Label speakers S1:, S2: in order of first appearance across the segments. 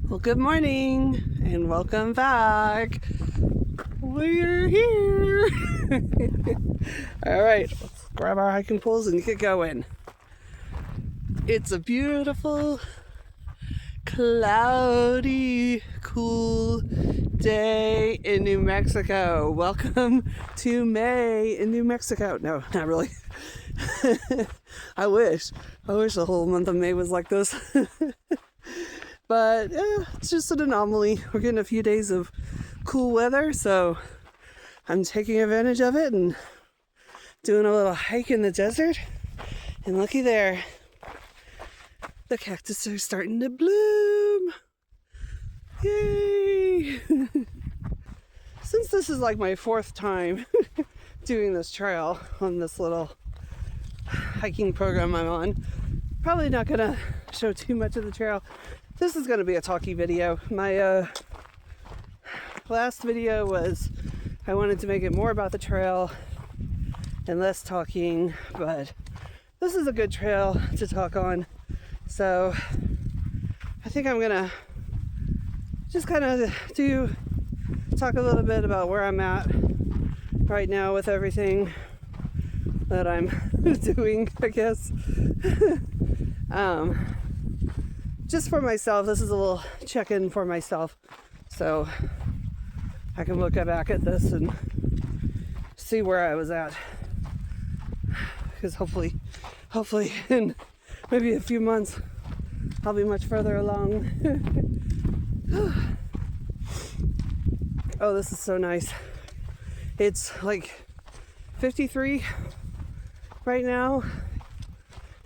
S1: Well, good morning and welcome back. We're here. All right, let's grab our hiking poles and get going. It's a beautiful, cloudy, cool day in New Mexico. Welcome to May in New Mexico. No, not really. I wish the whole month of May was like this. But it's just an anomaly. We're getting a few days of cool weather, so I'm taking advantage of it and doing a little hike in the desert. And looky there, the cactus are starting to bloom. Yay! Since this is like my fourth time doing this trail on this little hiking program I'm on, probably not gonna show too much of the trail. This is gonna be a talky video. My last video was I wanted to make it more about the trail and less talking, but this is a good trail to talk on. So I think I'm gonna just kind of talk a little bit about where I'm at right now with everything that I'm doing, I guess. Just for myself, this is a little check-in for myself, so I can look back at this and see where I was at, because hopefully in maybe a few months I'll be much further along. Oh, this is so nice. It's like 53 right now.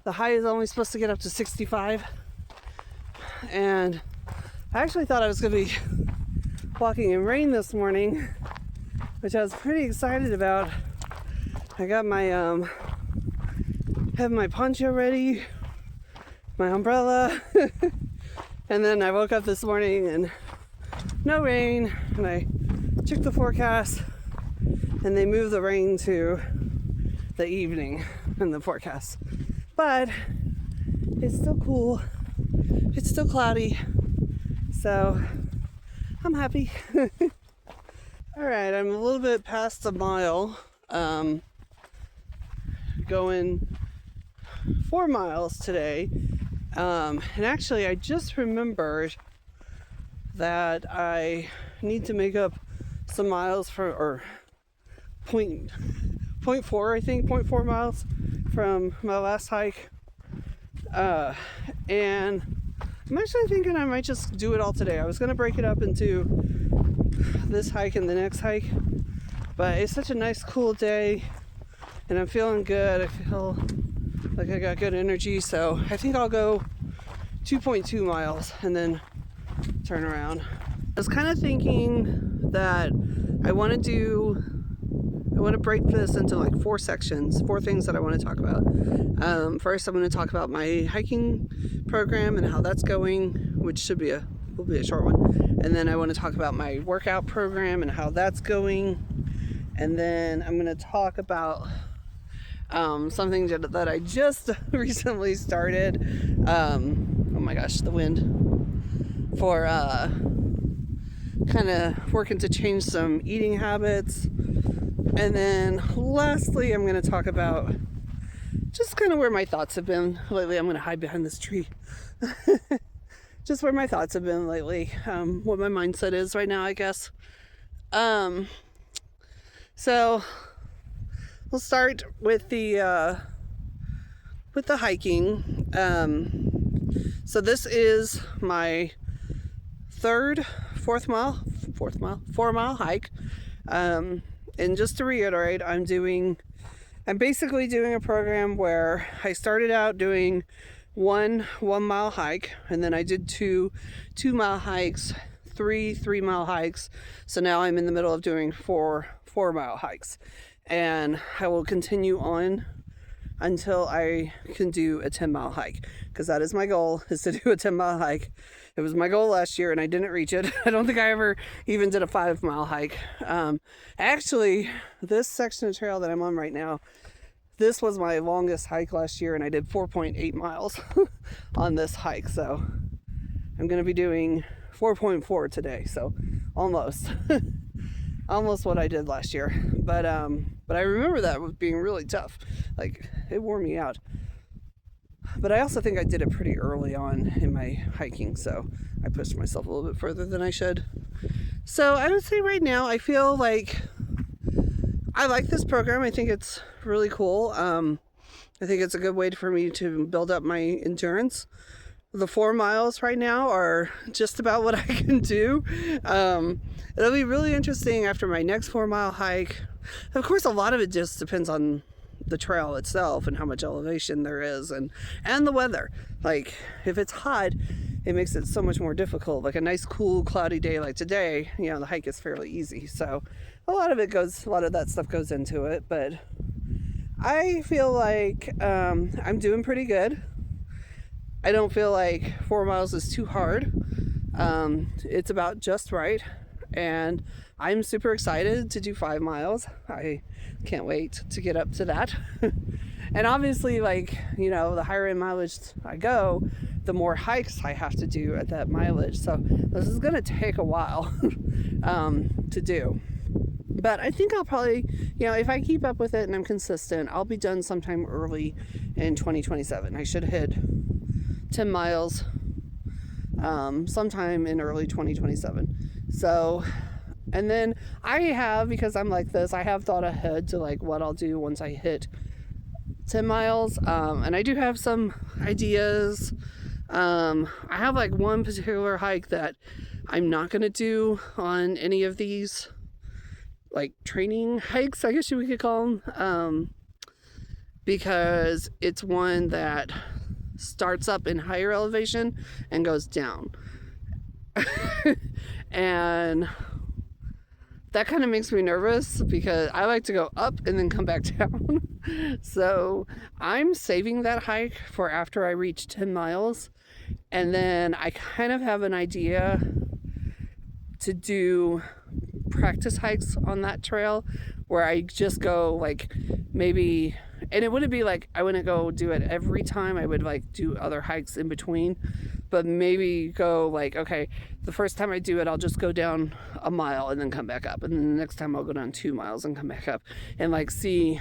S1: The high is only supposed to get up to 65. And I actually thought I was going to be walking in rain this morning, which I was pretty excited about. I got my have my poncho ready, my umbrella, and then I woke up this morning and no rain, and I checked the forecast and they moved the rain to the evening in the forecast. But it's still cool. It's still cloudy. So I'm happy. All right, I'm a little bit past a mile. Going 4 miles today. And actually I just remembered that I need to make up some miles or 0.4, I think, 0.4 miles from my last hike. And I'm actually thinking I might just do it all today. I was going to break it up into this hike and the next hike, but it's such a nice cool day and I'm feeling good. I feel like I got good energy, so I think I'll go 2.2 miles and then turn around. I was kind of thinking that I want to break this into like 4 sections, 4 things that I want to talk about. First, I'm going to talk about my hiking program and how that's going, which will be a short one. And then I want to talk about my workout program and how that's going. And then I'm going to talk about something that I just recently started. Oh my gosh, the wind. For kind of working to change some eating habits. And then lastly, I'm going to talk about just kind of where my thoughts have been lately. I'm going to hide behind this tree. Just where my thoughts have been lately. What my mindset is right now, I guess. So we'll start with the hiking. So this is my 4-mile hike. And just to reiterate, I'm basically doing a program where I started out doing one 1-mile hike, and then I did 2 2-mile hikes, 3 3-mile hikes. So now I'm in the middle of doing 4 4-mile hikes, and I will continue on until I can do a 10-mile hike, because that is my goal, is to do a 10-mile hike. It was my goal last year and I didn't reach it. I don't think I ever even did a 5-mile hike. Actually, this section of trail that I'm on right now, this was my longest hike last year and I did 4.8 miles on this hike. So I'm going to be doing 4.4 today, so almost almost what I did last year. But I remember that was being really tough. Like, it wore me out. But I also think I did it pretty early on in my hiking, so I pushed myself a little bit further than I should. So I would say right now I feel like I like this program. I think it's really cool. I think it's a good way for me to build up my endurance. The 4 miles right now are just about what I can do. It'll be really interesting after my next 4-mile hike. Of course, a lot of it just depends on the trail itself and how much elevation there is, and the weather. Like, if it's hot, it makes it so much more difficult. Like a nice cool cloudy day like today, the hike is fairly easy. So a lot of that stuff goes into it, but I feel like I'm doing pretty good. I don't feel like 4 miles is too hard. It's about just right. And I'm super excited to do 5 miles. I can't wait to get up to that. And obviously, the higher in mileage I go, the more hikes I have to do at that mileage. So this is going to take a while to do. But I think I'll probably, if I keep up with it and I'm consistent, I'll be done sometime early in 2027. I should hit 10 miles sometime in early 2027. So, and then because I'm like this, I have thought ahead to what I'll do once I hit 10 miles. And I do have some ideas. I have one particular hike that I'm not going to do on any of these training hikes, I guess we could call them, because it's one that starts up in higher elevation and goes down. And that kind of makes me nervous because I like to go up and then come back down. So I'm saving that hike for after I reach 10 miles. And then I kind of have an idea to do practice hikes on that trail where I just go maybe, and it wouldn't be I wouldn't go do it every time. I would do other hikes in between, but maybe go okay, the first time I do it, I'll just go down a mile and then come back up, and then the next time I'll go down 2 miles and come back up, and see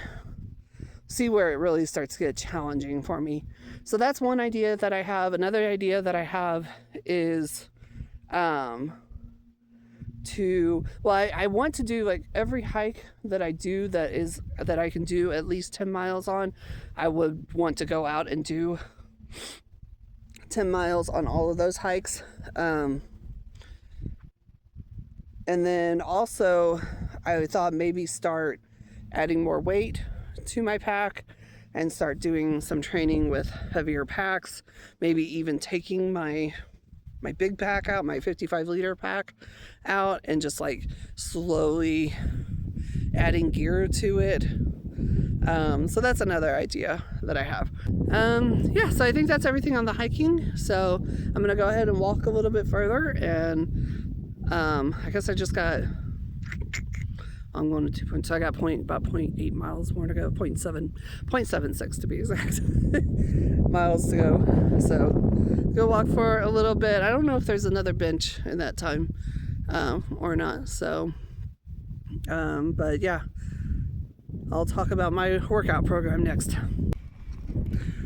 S1: where it really starts to get challenging for me. So that's one idea that I have. Another idea that I have is I want to do every hike that I do that I can do at least 10 miles on. I would want to go out and do 10 miles on all of those hikes. And then also I thought maybe start adding more weight to my pack and start doing some training with heavier packs, maybe even taking my big pack out, my 55-liter pack out, and just slowly adding gear to it. So that's another idea that I have. So I think that's everything on the hiking. So I'm gonna go ahead and walk a little bit further, and I guess I'm going to 2 points. So I got about 0.8 miles more to go, 0.76 to be exact, miles to go. So go walk for a little bit. I don't know if there's another bench in that time or not. So, but yeah, I'll talk about my workout program next.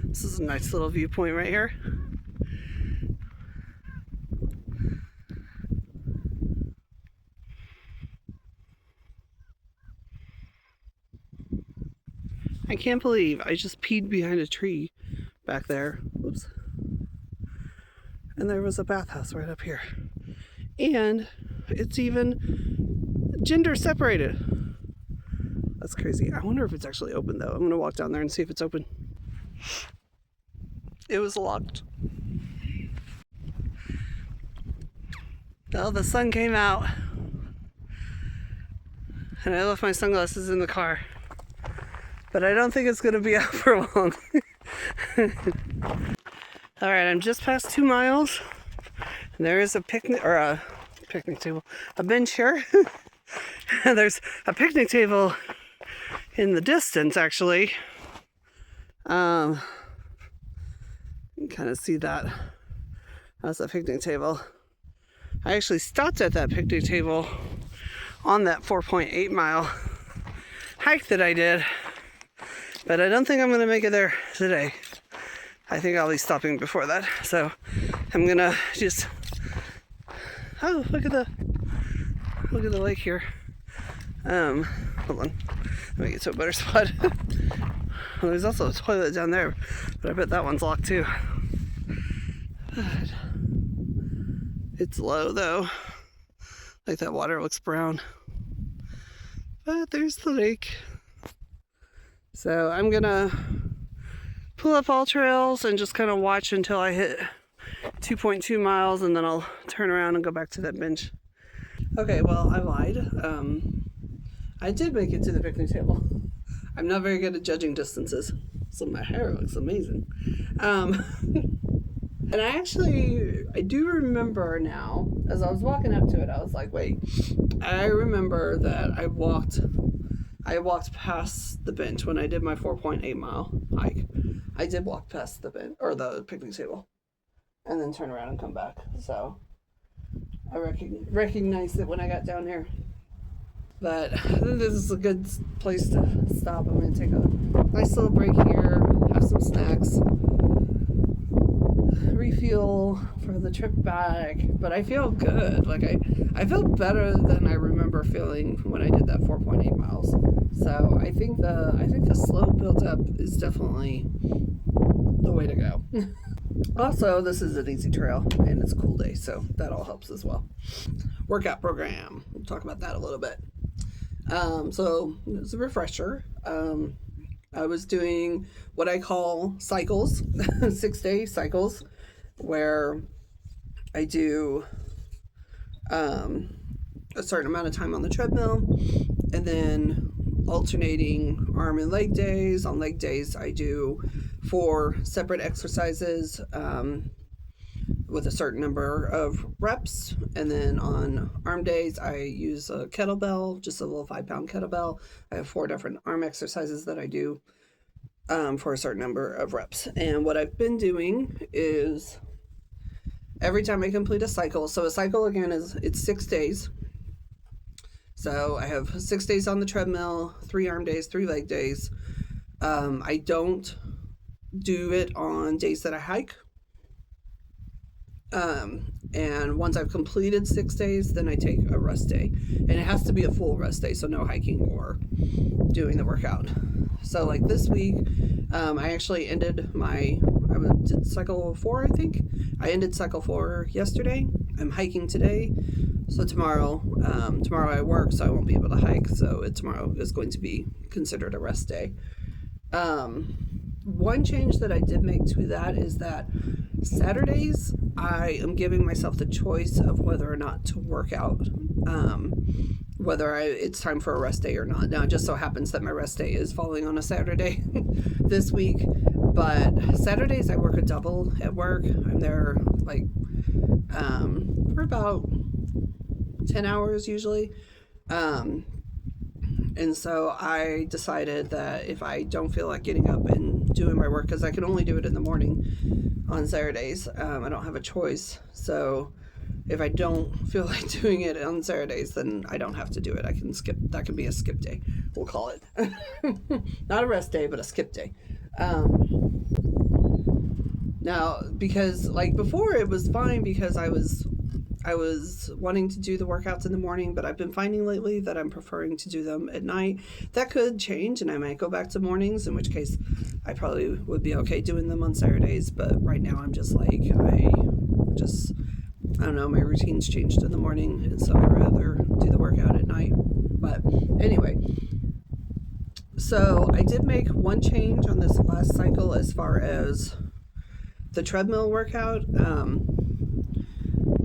S1: This is a nice little viewpoint right here. I can't believe I just peed behind a tree back there. Whoops. And there was a bathhouse right up here. And it's even gender separated. That's crazy. I wonder if it's actually open though. I'm gonna walk down there and see if it's open. It was locked. Well, the sun came out. And I left my sunglasses in the car. But I don't think it's going to be out for long. Alright, I'm just past 2 miles. And there is a picnic table, a bench here. And there's a picnic table in the distance, actually. You can kind of see that That's a picnic table. I actually stopped at that picnic table on that 4.8 mile hike that I did, but I don't think I'm going to make it there today. I think I'll be stopping before that. So I'm going to just, oh, look at the lake here. Hold on, let me get to a better spot. Well, there's also a toilet down there, but I bet that one's locked too. It's low though, like that water looks brown, but there's the lake. So I'm gonna pull up all trails and just kind of watch until I hit 2.2 miles, and then I'll turn around and go back to that bench. Okay, well, I lied. I did make it to the picnic table. I'm not very good at judging distances, so my hair looks amazing. And I do remember now, as I was walking up to it, I was like, wait, I remember that I walked past the bench when I did my 4.8 mile hike. I did walk past the bench, or the picnic table, and then turn around and come back. So I recognized it when I got down here. But I think this is a good place to stop. I'm going to take a nice little break here, have some snacks, refuel for the trip back. But I feel good. Like I feel better than I remember feeling when I did that 4.8 miles. So I think the slope built up is definitely the way to go. Also, this is an easy trail and it's a cool day, so that all helps as well. Workout program. We'll talk about that a little bit. So it's a refresher. I was doing what I call cycles, 6-day cycles, where I do a certain amount of time on the treadmill, and then alternating arm and leg days. On leg days, I do 4 separate exercises with a certain number of reps, and then on arm days I use a kettlebell, just a little 5-pound kettlebell. I have 4 different arm exercises that I do for a certain number of reps. And what I've been doing is every time I complete a cycle, so a cycle again it's 6 days. So I have 6 days on the treadmill, 3 arm days, 3 leg days. I don't do it on days that I hike. And once I've completed 6 days, then I take a rest day, and it has to be a full rest day, so no hiking or doing the workout. So like this week, I actually ended I did cycle 4, I think. I ended cycle 4 yesterday. I'm hiking today. So tomorrow I work, so I won't be able to hike. So tomorrow is going to be considered a rest day. One change that I did make to that is that Saturdays, I am giving myself the choice of whether or not to work out, whether it's time for a rest day or not. Now, it just so happens that my rest day is falling on a Saturday this week, but Saturdays I work a double at work. I'm there for about 10 hours usually. And so I decided that if I don't feel like getting up and doing my work, because I can only do it in the morning on Saturdays, I don't have a choice. So if I don't feel like doing it on Saturdays, then I don't have to do it. I can skip. That can be a skip day, we'll call it. Not a rest day, but a skip day. Now, because like before it was fine because I was wanting to do the workouts in the morning, but I've been finding lately that I'm preferring to do them at night. That could change, and I might go back to mornings, in which case I probably would be okay doing them on Saturdays. But right now I'm just like, I don't know, my routine's changed in the morning, and so I'd rather do the workout at night. But anyway, so I did make one change on this last cycle as far as the treadmill workout.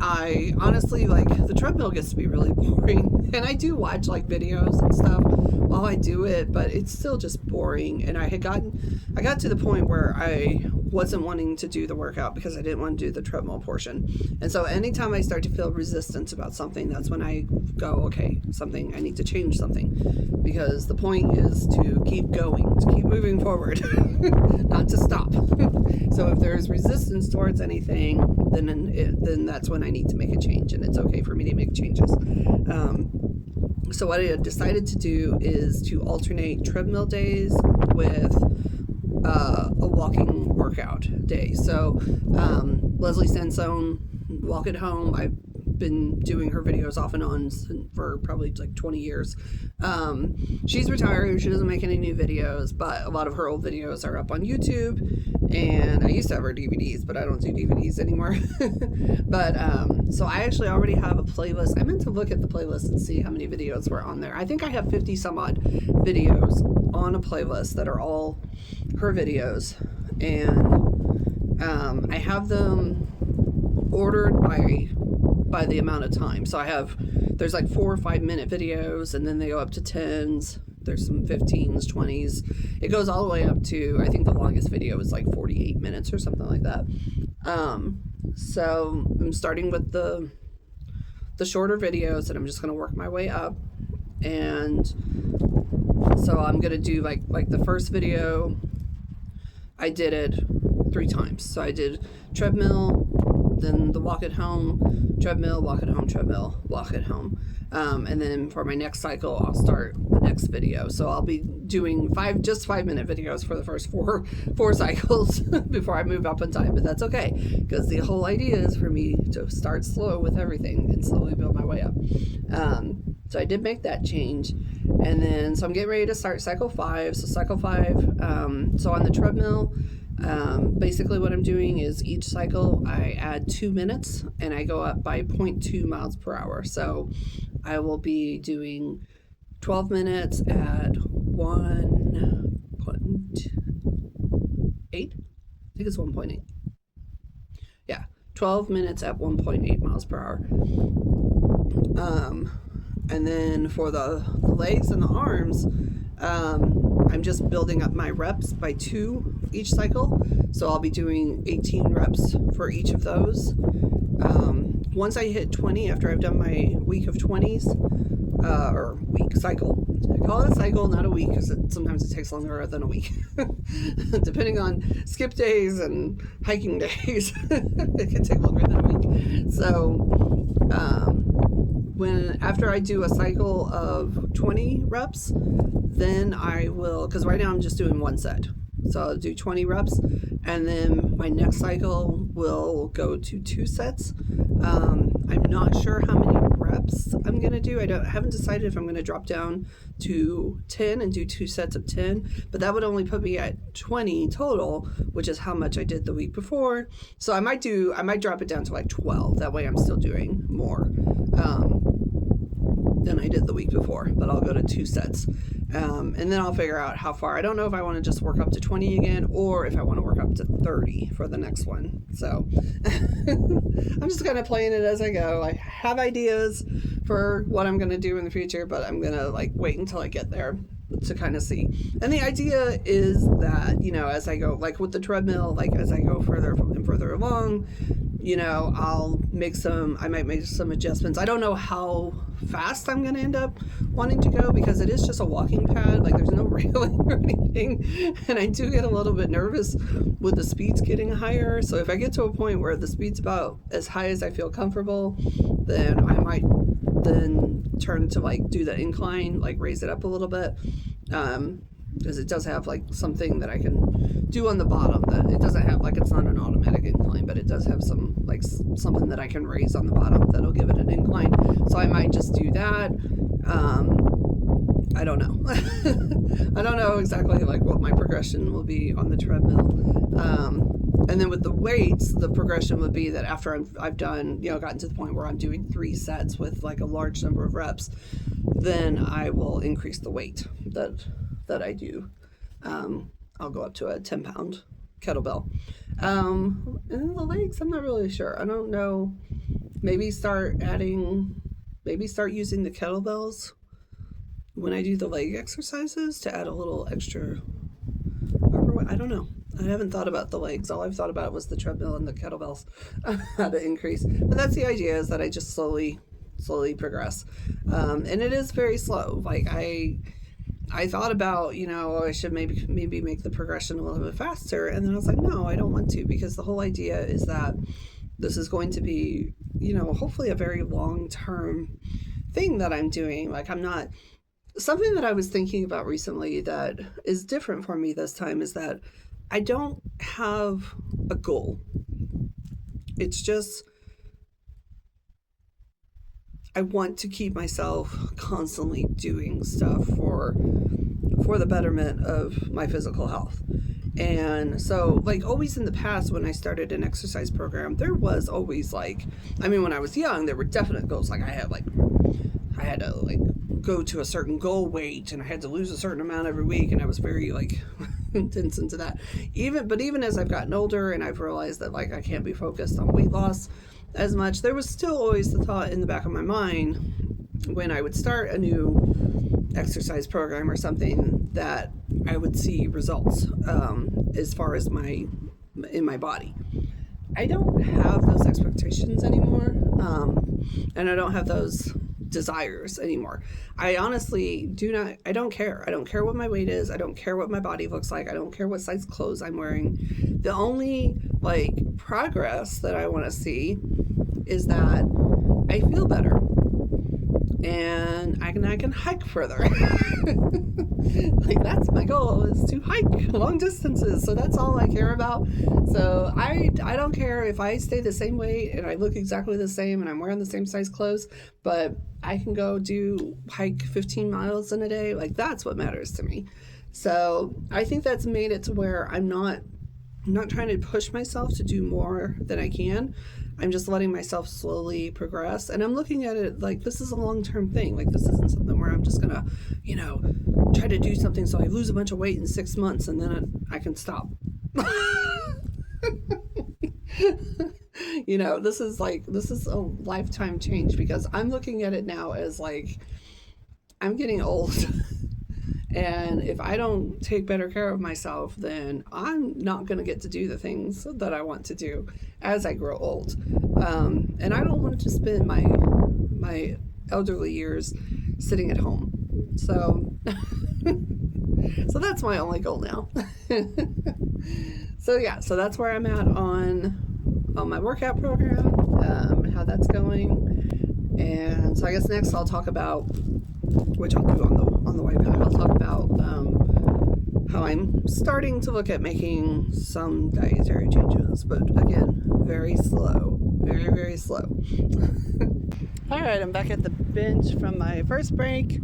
S1: I honestly, the treadmill gets to be really boring, and I do watch videos and stuff while I do it, but it's still just boring. And I got to the point where I wasn't wanting to do the workout because I didn't want to do the treadmill portion. And so anytime I start to feel resistance about something, that's when I go, okay, I need to change something, because the point is to keep going, to keep moving forward, not to stop. So if there's resistance towards anything, then that's when I need to make a change, and it's okay for me to make changes. So what I decided to do is to alternate treadmill days with a walking workout day. So Leslie Sansone, Walk at Home, I've been doing her videos off and on for probably like 20 years. She's retired. She doesn't make any new videos, but a lot of her old videos are up on YouTube, and I used to have her DVDs, but I don't do DVDs anymore. But so I actually already have a playlist. I meant to look at the playlist and see how many videos were on there. I think I have 50 some odd videos on a playlist that are all her videos, and I have them ordered by the amount of time. So there's like 4 or 5 minute videos, and then they go up to 10s. There's some 15s, 20s. It goes all the way up to, I think the longest video is like 48 minutes or something like that. So I'm starting with the shorter videos, and I'm just going to work my way up. And so I'm going to do like the first video, I did it 3 times. So I did treadmill, then the walk at home, treadmill, walk at home, treadmill, walk at home. And then for my next cycle, I'll start the next video. So I'll be doing 5 minute videos for the first four cycles before I move up in time. But that's okay, because the whole idea is for me to start slow with everything and slowly build my way up. So I did make that change. And then, so I'm getting ready to start cycle 5. So cycle 5, so on the treadmill, basically what I'm doing is each cycle I add 2 minutes, and I go up by 0.2 miles per hour. So I will be doing 12 minutes at 1.8. I think it's 1.8. Yeah, 12 minutes at 1.8 miles per hour. And then for the legs and the arms, I'm just building up my reps by 2 each cycle. So I'll be doing 18 reps for each of those. Once I hit 20, after I've done my week of 20s, or week cycle, I call it a cycle, not a week, because sometimes it takes longer than a week, depending on skip days and hiking days. It can take longer than a week. So after I do a cycle of 20 reps, then I will, because right now I'm just doing 1 set. So I'll do 20 reps, and then my next cycle will go to 2 sets. I'm not sure how many reps I'm going to do. I haven't decided if I'm going to drop down to 10 and do 2 sets of 10, but that would only put me at 20 total, which is how much I did the week before. So I might drop it down to like 12. That way I'm still doing more than I did the week before, but I'll go to 2 sets. And then I'll figure out how far. I don't know if I want to just work up to 20 again, or if I want to work up to 30 for the next one. So I'm just kind of playing it as I go. I have ideas for what I'm going to do in the future, but I'm going to wait until I get there to kind of see. And the idea is that, as I go, like with the treadmill, as I go further and further along, I might make some adjustments. I don't know how fast I'm going to end up wanting to go, because it is just a walking pad. There's no railing or anything. And I do get a little bit nervous with the speeds getting higher. So if I get to a point where the speed's about as high as I feel comfortable, then I might then turn to do the incline, raise it up a little bit. Because it does have something that I can do on the bottom that it doesn't have, it's not an automatic incline, but it does have some something that I can raise on the bottom that'll give it an incline. So I might just do that. I don't know. I don't know exactly what my progression will be on the treadmill. And then with the weights, the progression would be that after I've done, gotten to the point where I'm doing 3 sets with a large number of reps, then I will increase the weight that I do. I'll go up to a 10-pound kettlebell. And then the legs, I'm not really sure. I don't know. Maybe start using the kettlebells when I do the leg exercises to add a little extra upper weight. I don't know. I haven't thought about the legs. All I've thought about was the treadmill and the kettlebells, how to increase. But that's the idea, is that I just slowly progress. And it is very slow. Like I thought about, I should maybe make the progression a little bit faster. And then I was like, no, I don't want to, because the whole idea is that this is going to be, hopefully a very long-term thing that I'm doing. Like, I'm not, something that I was thinking about recently that is different for me this time is that I don't have a goal. It's just, I want to keep myself constantly doing stuff for the betterment of my physical health. And so, like, always in the past, when I started an exercise program, there was always when I was young, there were definite goals. Like, I had to go to a certain goal weight, and I had to lose a certain amount every week, and I was very intense into that. Even as I've gotten older and I've realized that I can't be focused on weight loss as much, there was still always the thought in the back of my mind when I would start a new exercise program or something that I would see results as far as in my body. I don't have those expectations anymore, and I don't have those desires anymore. I honestly I don't care. I don't care what my weight is. I don't care what my body looks like. I don't care what size clothes I'm wearing. The only progress that I want to see is that I feel better and I can hike further. That's my goal, is to hike long distances. So that's all I care about. So I don't care if I stay the same weight and I look exactly the same and I'm wearing the same size clothes, but I can go hike 15 miles in a day. That's what matters to me. So I think that's made it to where I'm not trying to push myself to do more than I can. I'm just letting myself slowly progress. And I'm looking at it this is a long-term thing. This isn't something where I'm just going to, try to do something so I lose a bunch of weight in 6 months and then I can stop. This is a lifetime change, because I'm looking at it now as I'm getting old. And if I don't take better care of myself, then I'm not going to get to do the things that I want to do as I grow old. And I don't want to spend my elderly years sitting at home. So, so that's my only goal now. So that's where I'm at on my workout program, how that's going. And so I guess next I'll talk about, which I'll do on the way back, I'll talk about how I'm starting to look at making some dietary changes, but again, very slow, very, very slow. All right, I'm back at the bench from my first break.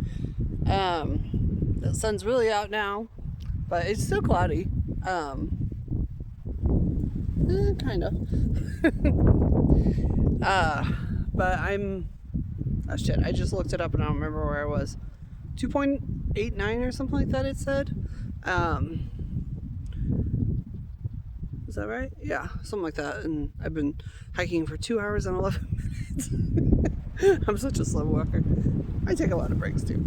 S1: The sun's really out now, but it's still cloudy. Kind of. But oh shit, I just looked it up and I don't remember where I was. 2.89 or something like that it said. Is that right? Yeah, something like that. And I've been hiking for 2 hours and 11 minutes. I'm such a slow walker. I take a lot of breaks too.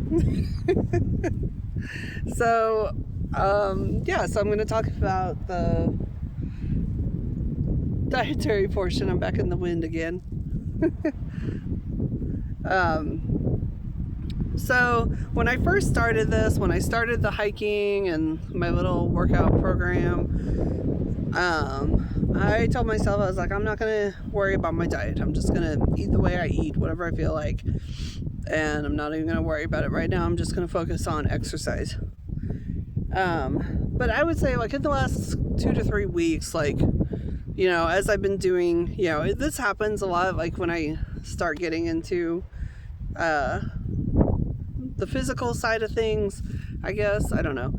S1: So I'm going to talk about the dietary portion. I'm back in the wind again. So when I first started this, when I started the hiking and my little workout program, I told myself, I was like, I'm not going to worry about my diet. I'm just going to eat the way I eat, whatever I feel like. And I'm not even going to worry about it right now. I'm just going to focus on exercise. But I would say in the last 2 to 3 weeks, as I've been doing, this happens a lot, when I start getting into the physical side of things, I guess, I don't know,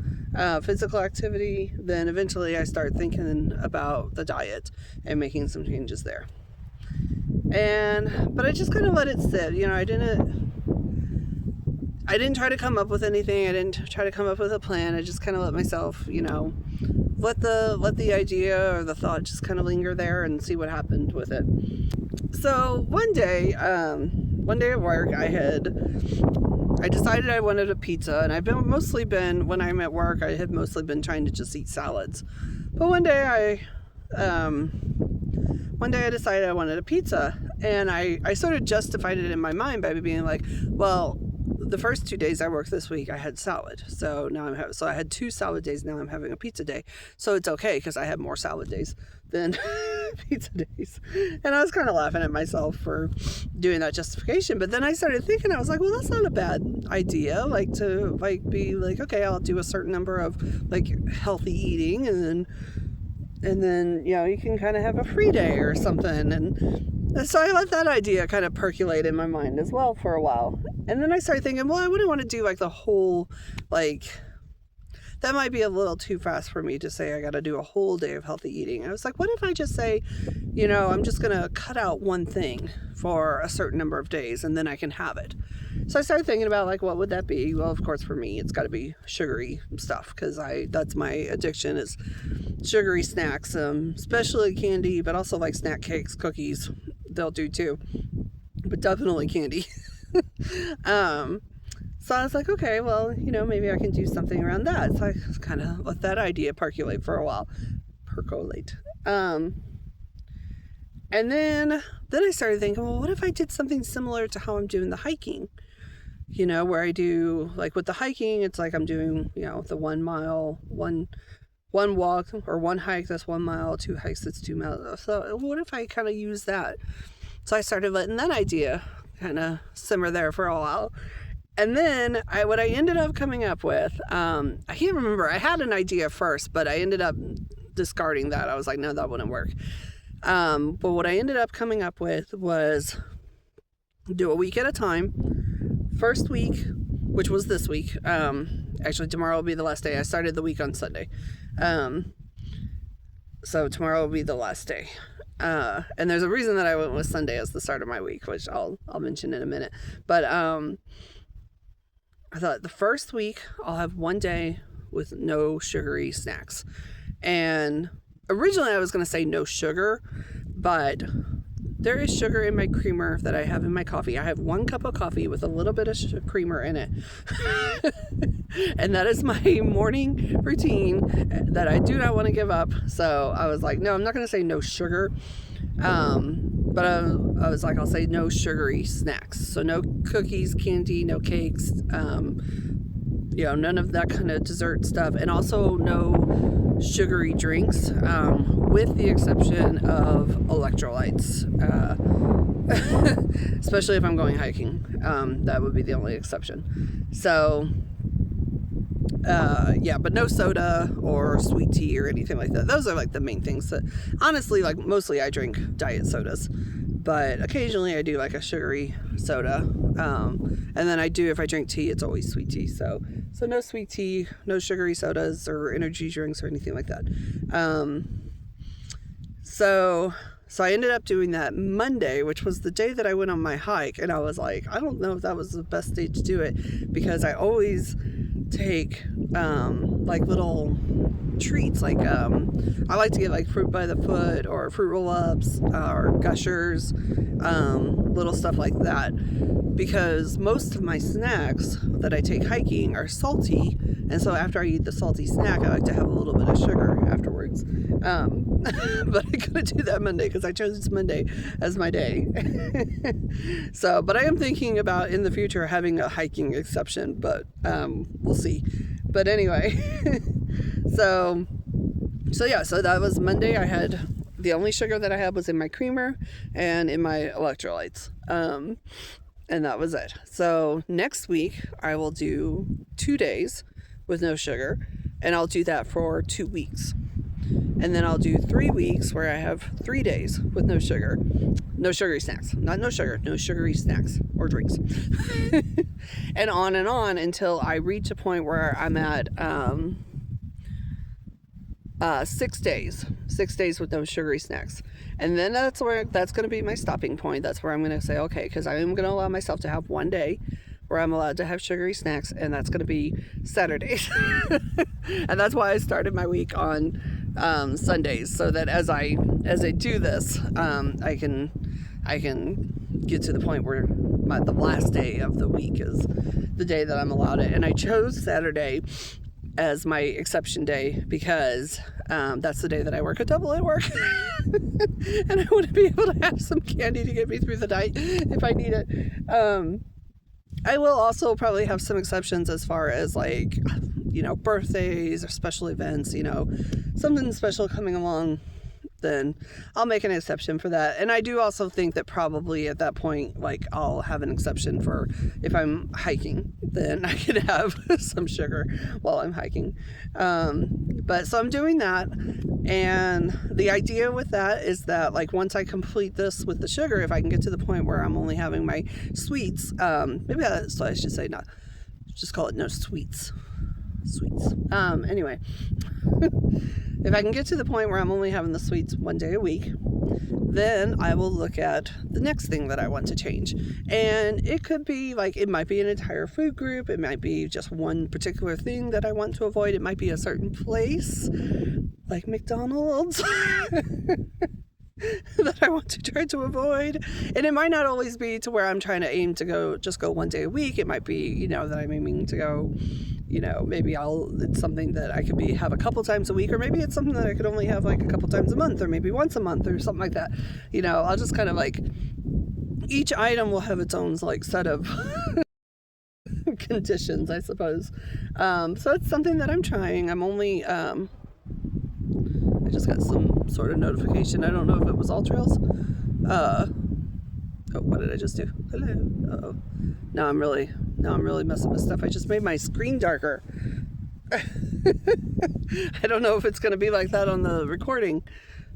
S1: physical activity, then eventually I start thinking about the diet and making some changes there. But I just kind of let it sit. I didn't try to come up with anything. I didn't try to come up with a plan. I just kind of let myself, let the idea or the thought just kind of linger there and see what happened with it. So one day at work, I decided I wanted a pizza, and when I'm at work, I had mostly been trying to just eat salads. But one day I decided I wanted a pizza, and I sort of justified it in my mind by being like, well, the first 2 days I worked this week, I had salad. So now so I had 2 salad days. Now I'm having a pizza day. So it's okay because I had more salad days than pizza days. And I was kind of laughing at myself for doing that justification. Then I started thinking, I was like, well, that's not a bad idea. Like to be like, okay, I'll do a certain number of like healthy eating, and then you can kind of have a free day or something. And so I let that idea kind of percolate in my mind as well for a while. And then I started thinking, well, I wouldn't want to do like the whole, like, that might be a little too fast for me to say I got to do a whole day of healthy eating. I was like, what if I just say, I'm just going to cut out one thing for a certain number of days and then I can have it. So I started thinking about like, what would that be? Well, of course, for me, it's got to be sugary stuff because that's my addiction is sugary snacks, especially candy, but also like snack cakes, cookies, they'll do too, but definitely candy. So I was like, okay, well, maybe I can do something around that. So I kind of let that idea percolate for a while. And then I started thinking, well, what if I did something similar to how I'm doing the hiking? Where I do, like with the hiking, it's like I'm doing, the 1 mile, one walk or one hike, that's 1 mile, 2 hikes, that's 2 miles. So what if I kind of use that? So I started letting that idea kind of simmer there for a while. And then what I ended up coming up with, I can't remember. I had an idea first, but I ended up discarding that. I was like, no, that wouldn't work. But what I ended up coming up with was do a week at a time. First week, which was this week. Actually, tomorrow will be the last day. I started the week on Sunday. So tomorrow will be the last day. And there's a reason that I went with Sunday as the start of my week, which I'll mention in a minute. But I thought the first week I'll have 1 day with no sugary snacks. And originally I was going to say no sugar, but there is sugar in my creamer that I have in my coffee. I have 1 cup of coffee with a little bit of creamer in it. And that is my morning routine that I do not want to give up. So I was like, no, I'm not going to say no sugar. But I was like, I'll say no sugary snacks. So no cookies, candy, no cakes, none of that kind of dessert stuff. And also no sugary drinks, with the exception of electrolytes. Especially if I'm going hiking. That would be the only exception. So, but no soda or sweet tea or anything like that. Those are like the main things that, honestly, like mostly I drink diet sodas, but occasionally I do like a sugary soda. And then if I drink tea, it's always sweet tea. So no sweet tea, no sugary sodas or energy drinks or anything like that. So I ended up doing that Monday, which was the day that I went on my hike. And I was like, I don't know if that was the best day to do it, because I always take like little treats. Like I like to get like fruit by the foot or fruit roll-ups or gushers, little stuff like that, because most of my snacks that I take hiking are salty. And so after I eat the salty snack, I like to have a little bit of sugar afterwards. But I couldn't do that Monday because I chose Monday as my day. But I am thinking about in the future having a hiking exception, but we'll see. But anyway, so that was Monday. I had the only sugar that I had was in my creamer and in my electrolytes. And that was it. So next week I will do 2 days with no sugar, and I'll do that for 2 weeks. And then I'll do 3 weeks where I have 3 days with no sugar. No sugary snacks. Not no sugar, no sugary snacks or drinks. And on until I reach a point where I'm at 6 days. 6 days with no sugary snacks. And then that's going to be my stopping point. That's where I'm going to say, okay, because I am going to allow myself to have 1 day where I'm allowed to have sugary snacks, and that's going to be Saturdays. And that's why I started my week on Sundays, so that as I do this, I can get to the point where the last day of the week is the day that I'm allowed it. And I chose Saturday as my exception day, because that's the day that I work a double at work. And I want to be able to have some candy to get me through the night if I need it. I will also probably have some exceptions as far as like, birthdays or special events, something special coming along, then I'll make an exception for that. And I do also think that probably at that point, like, I'll have an exception for if I'm hiking, then I can have some sugar while I'm hiking. But so I'm doing that. And the idea with that is that, like, once I complete this with the sugar, if I can get to the point where I'm only having my sweets, maybe that's what I should say, not just call it no sweets. Anyway, if I can get to the point where I'm only having the sweets one day a week, then I will look at the next thing that I want to change. And it could be like, it might be an entire food group. It might be just one particular thing that I want to avoid. It might be a certain place, like McDonald's, that I want to try to avoid. And it might not always be to where I'm trying to aim to go one day a week. It might be, that I'm aiming to go, maybe it's something that I could have a couple times a week, or maybe it's something that I could only have like a couple times a month, or maybe once a month or something like that. I'll just kind of like, each item will have its own like set of conditions, I suppose. So it's something that I'm trying. I'm only, I just got some sort of notification. I don't know if it was All Trails. Oh, what did I just do? Hello. Uh-oh. Now I'm really messing with stuff. I just made my screen darker. I don't know if it's going to be like that on the recording,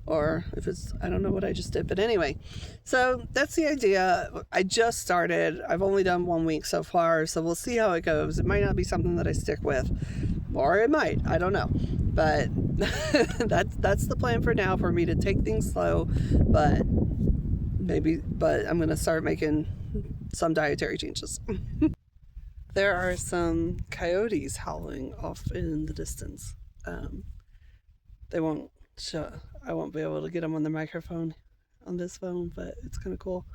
S1: or if I don't know what I just did. But anyway, so that's the idea. I just started. I've only done 1 week so far, so we'll see how it goes. It might not be something that I stick with, or it might. I don't know. But that's the plan for now, for me to take things slow, but I'm going to start making some dietary changes. There are some coyotes howling off in the distance. They won't show. I won't be able to get them on the microphone on this phone, but it's kind of cool.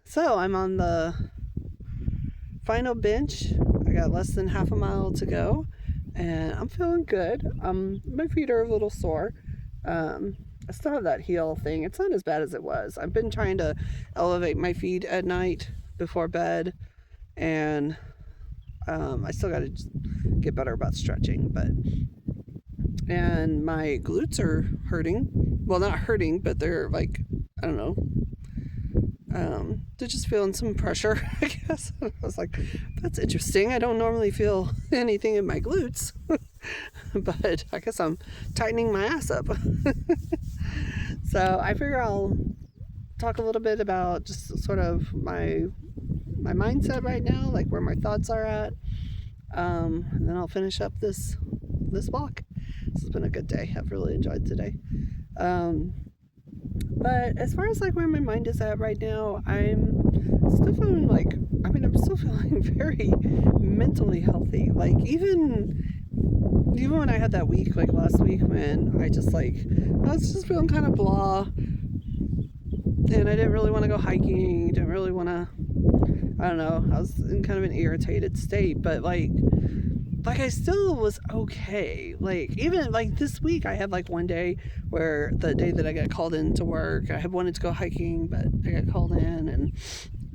S1: So I'm on the final bench. I got less than half a mile to go, and I'm feeling good. My feet are a little sore. I still have that heel thing. It's not as bad as it was. I've been trying to elevate my feet at night before bed, and I still got to get better about stretching. And my glutes are hurting. Well, not hurting, but they're like, I don't know. They're just feeling some pressure, I guess. I was like, that's interesting. I don't normally feel anything in my glutes. But I guess I'm tightening my ass up. So I figure I'll talk a little bit about just sort of my mindset right now, like where my thoughts are at. And then I'll finish up this walk. This has been a good day. I've really enjoyed today. But as far as like where my mind is at right now, I'm still feeling I'm still feeling very mentally healthy. Like even when I had that week, like last week, when I was just feeling kind of blah, and I didn't really want to go hiking, didn't really want to, I don't know, I was in kind of an irritated state, but like I still was okay. Like even like this week, I had like one day where the day that I got called in to work, I had wanted to go hiking, but I got called in, and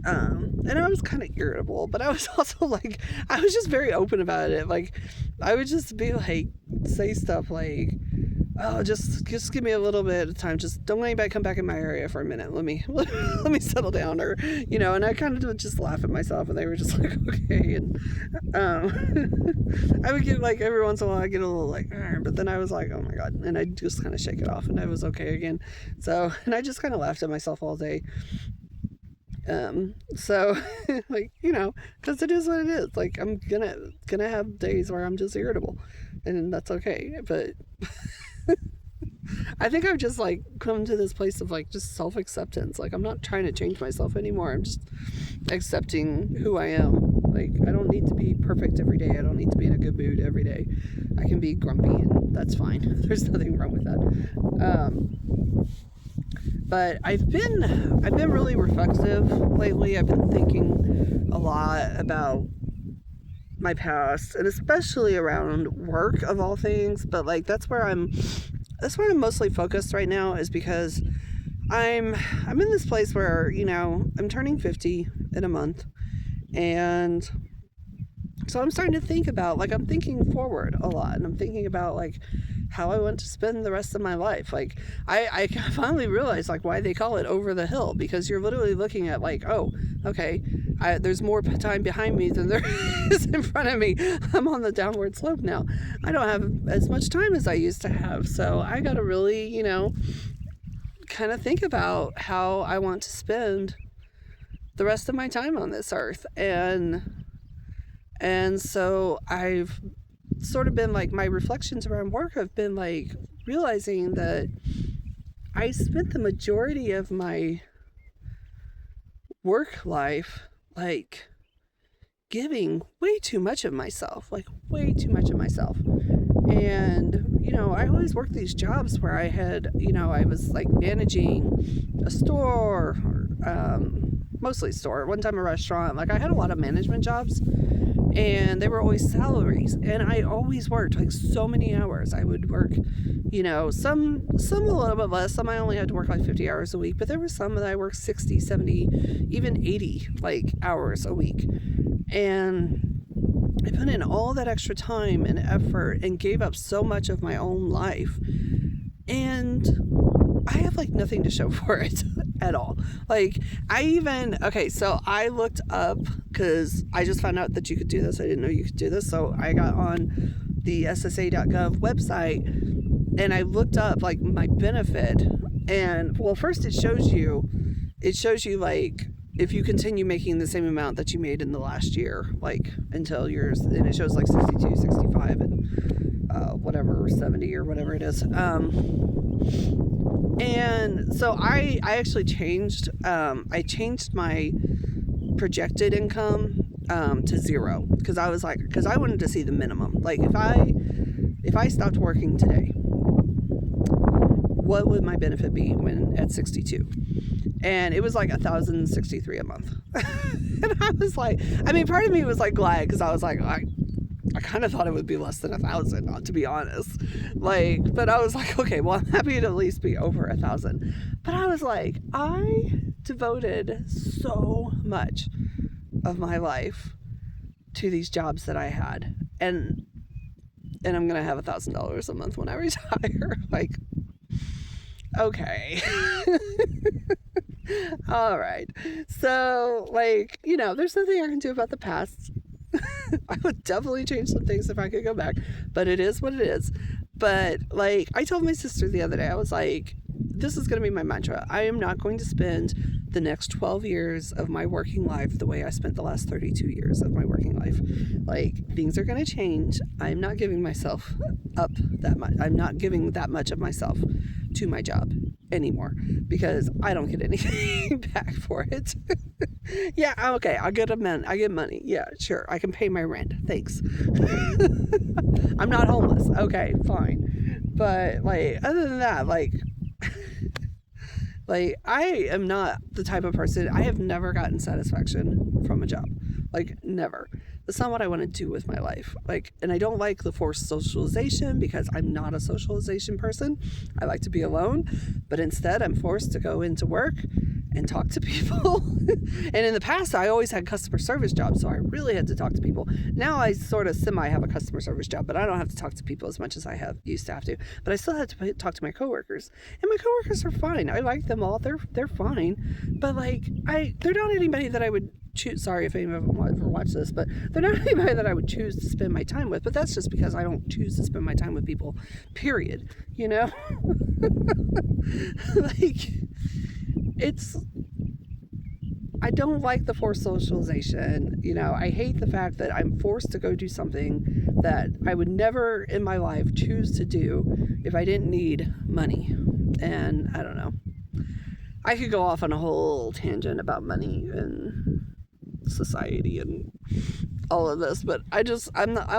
S1: I was kind of irritable, but I was also like, I was just very open about it. Like I would just be like, say stuff like, oh, just give me a little bit of time. Just don't let anybody come back in my area for a minute. Let me settle down, or and I kind of would just laugh at myself, and they were just like, okay. And I would get like, every once in a while I get a little like, but then I was like, oh my God, and I just kind of shake it off, and I was okay again. So, and I just kind of laughed at myself all day. So like, because it is what it is. Like I'm gonna have days where I'm just irritable, and that's okay. But I think I've just like come to this place of like just self-acceptance. Like I'm not trying to change myself anymore. I'm just accepting who I am. Like I don't need to be perfect every day. I don't need to be in a good mood every day. I can be grumpy, and that's fine. There's nothing wrong with that. But I've been really reflexive lately. I've been thinking a lot about my past, and especially around work of all things. But like that's where I'm mostly focused right now, is because I'm in this place where, you know, I'm turning 50 in a month, and so I'm starting to think about, like, I'm thinking forward a lot, and I'm thinking about like how I want to spend the rest of my life. Like I finally realized like why they call it over the hill, because you're literally looking at like, oh, okay, there's more time behind me than there is in front of me. I'm on the downward slope now. I don't have as much time as I used to have, so I gotta really, you know, kind of think about how I want to spend the rest of my time on this earth. And so I've sort of been like, my reflections around work have been like realizing that I spent the majority of my work life like giving way too much of myself, And, you know, I always worked these jobs where I had, you know, I was like managing a store, mostly store, one time a restaurant. Like I had a lot of management jobs, and they were always salaries, and I always worked like so many hours. I would work, you know, some a little bit less. Some I only had to work like 50 hours a week, but there were some that I worked 60, 70, even 80 like hours a week. And I put in all that extra time and effort and gave up so much of my own life, and I have like nothing to show for it at all. Like so I looked up, because I just found out that you could do this. I didn't know you could do this. So I got on the SSA.gov website and I looked up like my benefit. And well, first it shows you like if you continue making the same amount that you made in the last year, like until yours, and it shows like 62, 65 and whatever, 70 or whatever it is. And so I actually changed my projected income to zero, because I wanted to see the minimum. Like if I stopped working today, what would my benefit be when at 62? And it was like $1,063 a month. And I was like, I mean, part of me was like glad, because I was like, I kind of thought it would be less than 1,000, to be honest. Like, but I was like, okay, well, I'm happy to at least be over 1,000. But I was like, I devoted so much of my life to these jobs that I had, and I'm gonna have $1,000 a month when I retire. Like, okay. All right. So, like, you know, there's nothing I can do about the past. I would definitely change some things if I could go back, but it is what it is. But like, I told my sister the other day, I was like, this is going to be my mantra. I am not going to spend the next 12 years of my working life the way I spent the last 32 years of my working life. Like, things are going to change. I'm not giving myself up that much. I'm not giving that much of myself to my job anymore, because I don't get anything back for it. Yeah, okay, I get money. Yeah, sure, I can pay my rent. Thanks. I'm not homeless. Okay, fine. But like, other than that, like I am not the type of person, I have never gotten satisfaction from a job. Like, never. That's not what I want to do with my life. Like, and I don't like the forced socialization, because I'm not a socialization person. I like to be alone, but instead I'm forced to go into work and talk to people. And in the past, I always had customer service jobs, so I really had to talk to people. Now I sort of have a customer service job, but I don't have to talk to people as much as I used to have to. But I still had to talk to my coworkers, and my coworkers are fine. I like them all. They're fine. But like, they're not anybody that I would choose. Sorry if any of them ever watch this, but they're not anybody that I would choose to spend my time with. But that's just because I don't choose to spend my time with people, period. You know? Like, I don't like the forced socialization. You know, I hate the fact that I'm forced to go do something that I would never in my life choose to do if I didn't need money. And I don't know. I could go off on a whole tangent about money and society and all of this, but I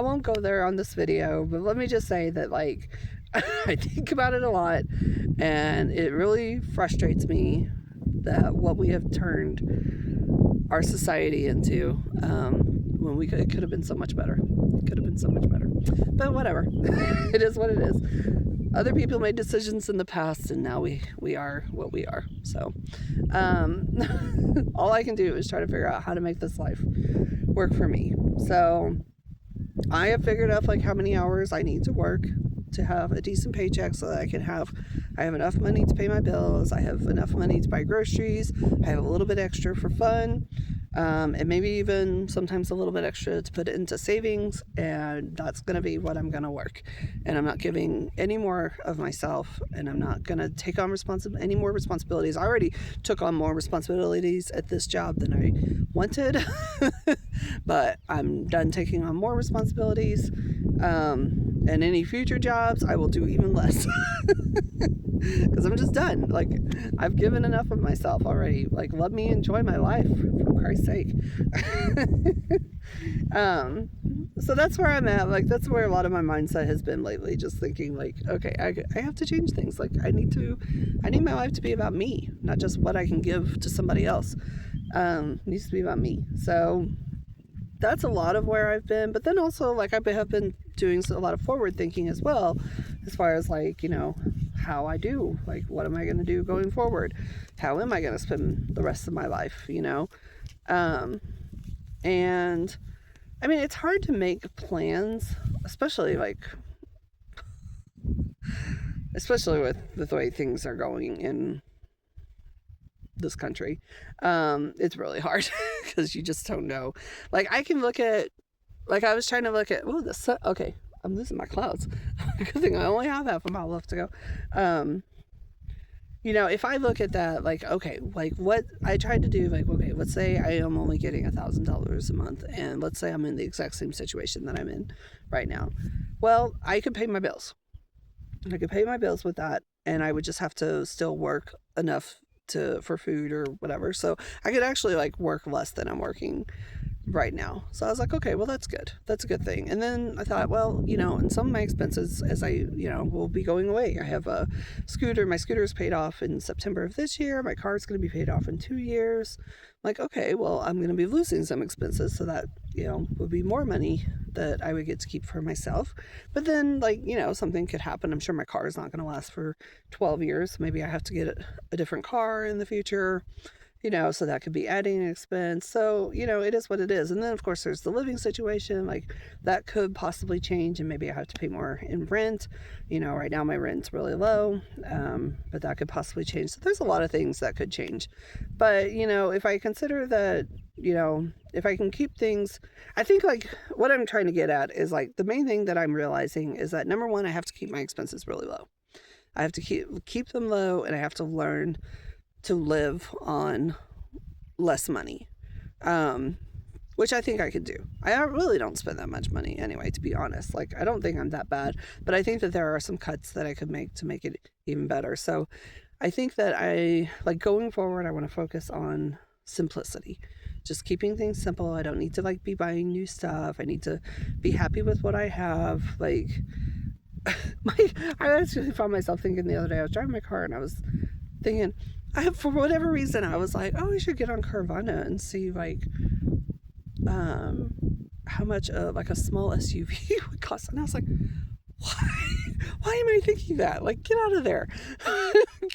S1: won't go there on this video. But let me just say that, like, I think about it a lot, and it really frustrates me that what we have turned our society into, when it could have been so much better. It could have been so much better. But whatever. It is what it is. Other people made decisions in the past, and now we are what we are. So all I can do is try to figure out how to make this life work for me. So I have figured out like how many hours I need to work to have a decent paycheck so that I have enough money to pay my bills, I have enough money to buy groceries, I have a little bit extra for fun, and maybe even sometimes a little bit extra to put it into savings, and that's going to be what I'm going to work. And I'm not giving any more of myself, and I'm not going to take on any more responsibilities. I already took on more responsibilities at this job than I wanted, but I'm done taking on more responsibilities. And any future jobs, I will do even less. Because I'm just done. Like, I've given enough of myself already. Like, let me enjoy my life, for Christ's sake. So that's where I'm at. Like, that's where a lot of my mindset has been lately. Just thinking, like, okay, I have to change things. Like, I need my life to be about me, not just what I can give to somebody else. It needs to be about me. So that's a lot of where I've been. But then also, like, I have been doing a lot of forward thinking as well, as far as, like, you know, how I do, like, what am I going to do going forward? How am I going to spend the rest of my life, you know? And I mean, it's hard to make plans, especially with the way things are going in this country. It's really hard because you just don't know. Like, I can look at, like, I was trying to look at, oh, the sun. Okay, I'm losing my clouds. Good thing I only have half a mile left to go. You know, if I look at that, like, okay, like, what I tried to do, like, okay, let's say I am only getting $1,000 a month, and let's say I'm in the exact same situation that I'm in right now. Well, I could pay my bills. I could pay my bills with that, and I would just have to still work enough for food or whatever. So I could actually, like, work less than I'm working right now. So I was like, okay, well, that's good. That's a good thing. And then I thought, well, you know, and some of my expenses, as I, you know, will be going away. I have a scooter. My scooter is paid off in September of this year. My car is going to be paid off in 2 years. I'm like, okay, well, I'm going to be losing some expenses. So that, you know, would be more money that I would get to keep for myself. But then, like, you know, something could happen. I'm sure my car is not going to last for 12 years. Maybe I have to get a different car in the future. You know, so that could be adding an expense. So, you know, it is what it is. And then, of course, there's the living situation. Like, that could possibly change, and maybe I have to pay more in rent. You know, right now my rent's really low, but that could possibly change. So there's a lot of things that could change. But, you know, if I consider that, you know, if I can keep things, I think, like, what I'm trying to get at is, like, the main thing that I'm realizing is that, number one, I have to keep my expenses really low. I have to keep them low, and I have to learn to live on less money, which I think I could do. I really don't spend that much money anyway, to be honest. Like, I don't think I'm that bad, but I think that there are some cuts that I could make to make it even better. So I think that going forward, I want to focus on simplicity, just keeping things simple. I don't need to, like, be buying new stuff. I need to be happy with what I have. Like, I actually found myself thinking the other day, I was driving my car and I was thinking, for whatever reason, I was like, oh, I should get on Carvana and see, like, how much like a small SUV would cost. And I was like, why am I thinking that? Like, get out of there.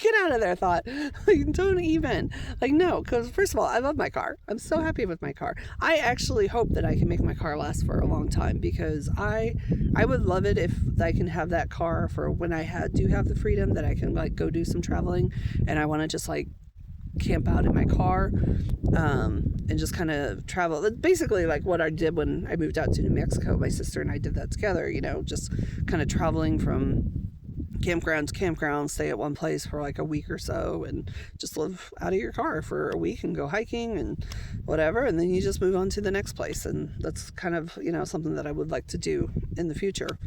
S1: Get out of there, thought. Like, don't even. Like, no, because first of all, I love my car. I'm so happy with my car. I actually hope that I can make my car last for a long time, because I would love it if I can have that car for when I do have the freedom that I can, like, go do some traveling, and I want to just, like, camp out in my car, and just kind of travel. Basically, like what I did when I moved out to New Mexico. My sister and I did that together, you know, just kind of traveling from campground to campground, stay at one place for like a week or so, and just live out of your car for a week and go hiking and whatever, and then you just move on to the next place. And that's kind of, you know, something that I would like to do in the future.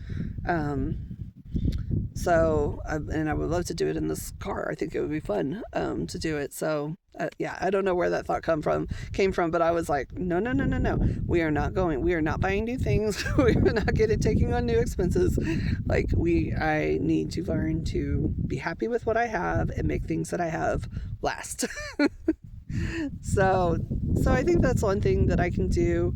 S1: And I would love to do it in this car. I think it would be fun to do it. So yeah, I don't know where that thought came from, but I was like, no. We are not buying new things. We are not taking on new expenses. Like, I need to learn to be happy with what I have and make things that I have last. So I think that's one thing that I can do.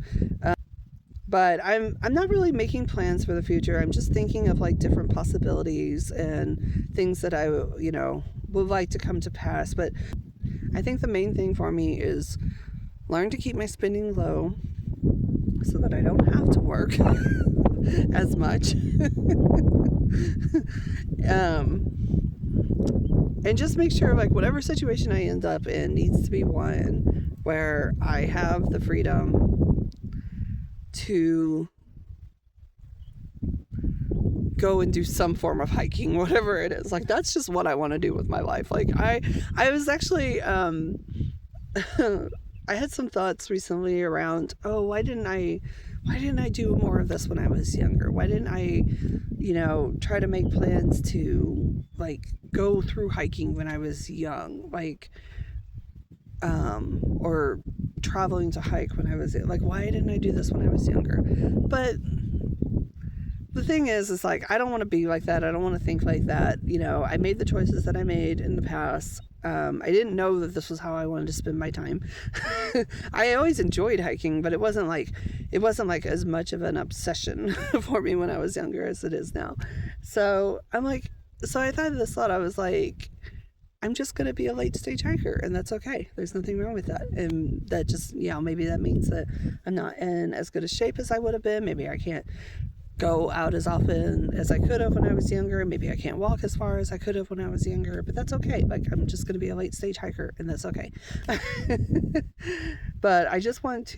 S1: But I'm not really making plans for the future. I'm just thinking of like different possibilities and things that I, would like to come to pass. But I think the main thing for me is learn to keep my spending low so that I don't have to work as much. And just make sure, like, whatever situation I end up in needs to be one where I have the freedom to go and do some form of hiking, whatever it is. Like, that's just what I want to do with my life. Like, I was actually, I had some thoughts recently around, why didn't I do more of this when I was younger? Why didn't I, try to make plans to, like, go through hiking when I was young? Like, or traveling to hike when I was, like, why didn't I do this when I was younger? But the thing is like, I don't want to be like that. I don't want to think like that. I made the choices that I made in the past. I didn't know that this was how I wanted to spend my time. I always enjoyed hiking, but it wasn't like as much of an obsession for me when I was younger as it is now. So I thought I was like, I'm just going to be a late stage hiker, and that's okay. There's nothing wrong with that. And that just, maybe that means that I'm not in as good a shape as I would have been. Maybe I can't go out as often as I could have when I was younger. Maybe I can't walk as far as I could have when I was younger, but that's okay. Like, I'm just going to be a late stage hiker, and that's okay. But I just want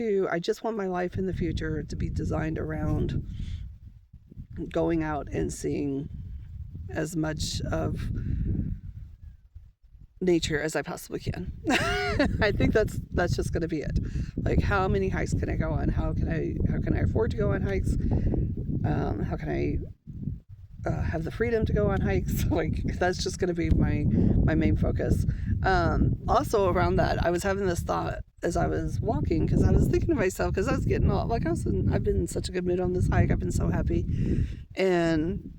S1: my life in the future to be designed around going out and seeing as much of nature as I possibly can. I think that's just going to be it. Like, how many hikes can I go on? How can I afford to go on hikes? How can I have the freedom to go on hikes? Like, that's just going to be my main focus. Also around that, I was having this thought as I was walking, because I was thinking to myself, because I was getting all, like, I've been in such a good mood on this hike. I've been so happy. And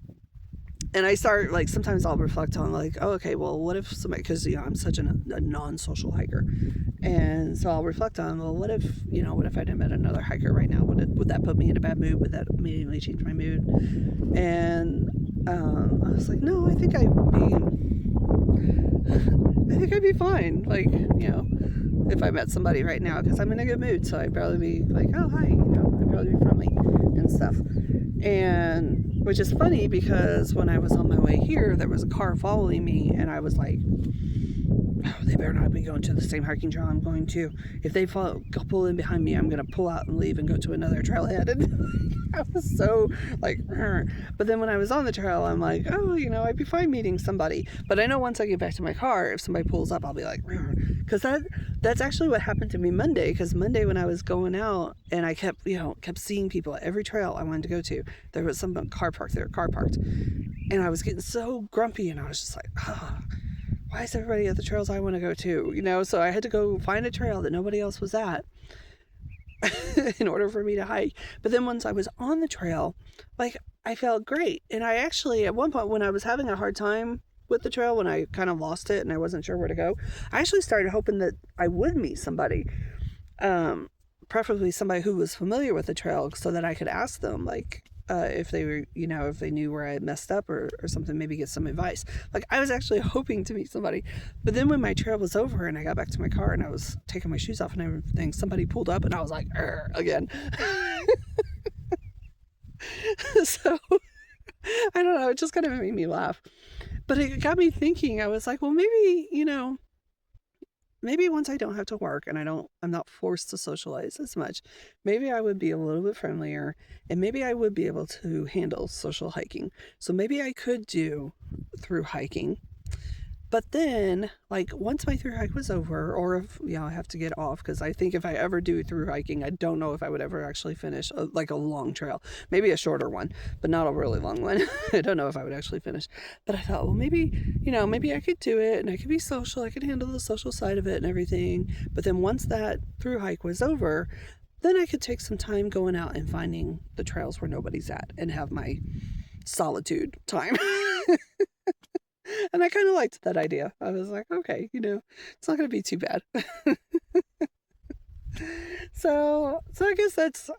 S1: I start, like, sometimes I'll reflect on, like, oh, okay, well, what if somebody, because, I'm such a non-social hiker. And so I'll reflect on, well, what if I met another hiker right now? Would that put me in a bad mood? Would that immediately change my mood? And I was like, no, I think I'd be fine. Like, if I met somebody right now, because I'm in a good mood. So I'd probably be like, oh, hi, I'd probably be friendly and stuff. And which is funny, because when I was on my way here, there was a car following me, and I was like, oh, they better not be going to the same hiking trail I'm going to. If they pull in behind me, I'm going to pull out and leave and go to another trailhead. And I was so like, but then when I was on the trail, I'm like, oh, I'd be fine meeting somebody. But I know once I get back to my car, if somebody pulls up, I'll be like, because that's actually what happened to me Monday. Because Monday, when I was going out, and I kept seeing people at every trail I wanted to go to, there was some car parked, and I was getting so grumpy, and I was just like, oh, why is everybody at the trails I want to go to? So I had to go find a trail that nobody else was at in order for me to hike. But then once I was on the trail, like, I felt great. And I actually, at one point, when I was having a hard time with the trail, when I kind of lost it and I wasn't sure where to go, I actually started hoping that I would meet somebody, preferably somebody who was familiar with the trail, so that I could ask them, like, if they were, if they knew where I had messed up or something, maybe get some advice. Like, I was actually hoping to meet somebody. But then when my trail was over and I got back to my car and I was taking my shoes off and everything, somebody pulled up, and I was like, again. So, I don't know, it just kind of made me laugh. But it got me thinking. I was like, well, maybe, maybe once I don't have to work and I'm not forced to socialize as much, maybe I would be a little bit friendlier, and maybe I would be able to handle social hiking. So maybe I could do through hiking. But then, like, once my through hike was over, or if, I have to get off, because I think if I ever do through hiking, I don't know if I would ever actually finish a long trail. Maybe a shorter one, but not a really long one. I don't know if I would actually finish. But I thought, well, maybe I could do it, and I could be social. I could handle the social side of it and everything. But then once that through hike was over, then I could take some time going out and finding the trails where nobody's at and have my solitude time. And I kind of liked that idea. I was like, okay, it's not going to be too bad. So I guess that's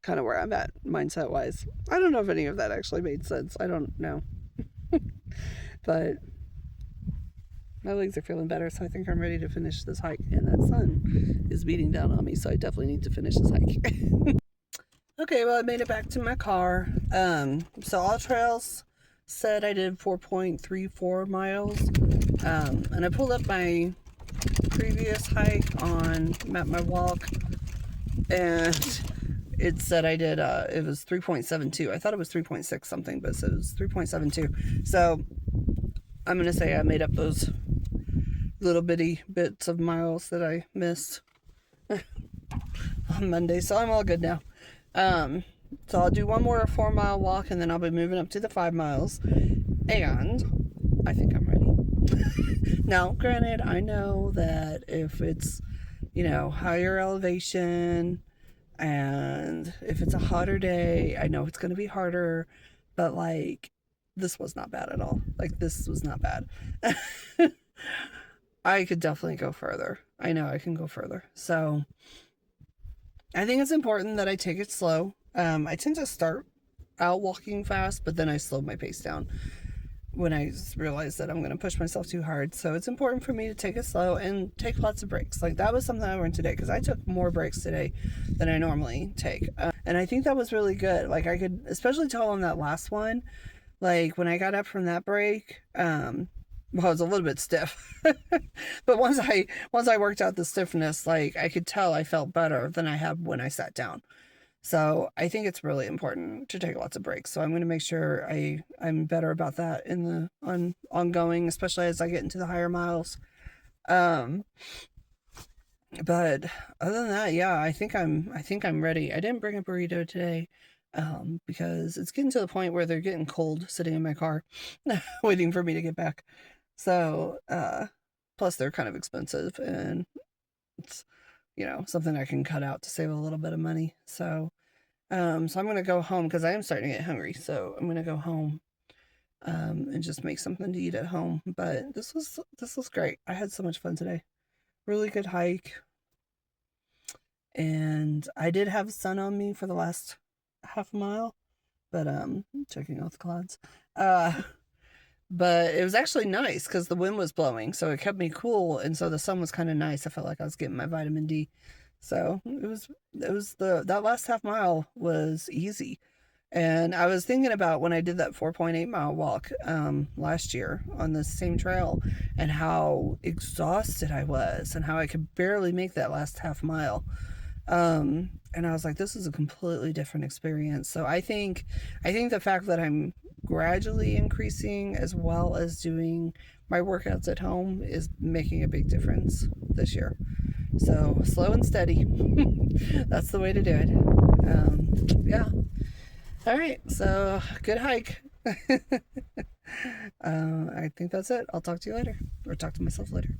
S1: kind of where I'm at mindset wise. I don't know if any of that actually made sense. I don't know. But my legs are feeling better, so I think I'm ready to finish this hike. And that sun is beating down on me, so I definitely need to finish this hike. Okay, well, I made it back to my car. So All Trails said I did 4.34 miles. And I pulled up my previous hike on my walk, and it said I did it was 3.72. I thought it was 3.6 something, but it was 3.72. So I'm gonna say I made up those little bitty bits of miles that I missed on Monday, so I'm all good now. So I'll do one more 4-mile walk, and then I'll be moving up to the 5 miles, and I think I'm ready. Now, granted, I know that if it's, higher elevation, and if it's a hotter day, I know it's going to be harder, but like, this was not bad at all. Like, this was not bad. I could definitely go further. I know I can go further. So I think it's important that I take it slow. I tend to start out walking fast, but then I slow my pace down when I realize that I'm going to push myself too hard. So it's important for me to take it slow and take lots of breaks. Like, that was something I learned today, because I took more breaks today than I normally take. And I think that was really good. Like, I could especially tell on that last one, like when I got up from that break, well, I was a little bit stiff, but once I worked out the stiffness, like, I could tell I felt better than I had when I sat down. So I think it's really important to take lots of breaks. So I'm going to make sure I'm better about that in the ongoing, especially as I get into the higher miles. But other than that, yeah, I think I'm ready. I didn't bring a burrito today, because it's getting to the point where they're getting cold sitting in my car, waiting for me to get back. So, plus they're kind of expensive, and it's, something I can cut out to save a little bit of money. So I'm going to go home, because I am starting to get hungry. So I'm going to go home, and just make something to eat at home. But this was great. I had so much fun today. Really good hike. And I did have sun on me for the last half a mile, but checking out the clouds. But it was actually nice because the wind was blowing, so it kept me cool, and so the sun was kind of nice. I felt like I was getting my vitamin D. So that last half mile was easy. And I was thinking about when I did that 4.8 mile walk last year on the same trail, and how exhausted I was, and how I could barely make that last half mile. And I was like, this is a completely different experience. So I think the fact that I'm gradually increasing, as well as doing my workouts at home, is making a big difference this year. So slow and steady. That's the way to do it. Yeah. All right. So good hike. I think that's it. I'll talk to you later, or talk to myself later.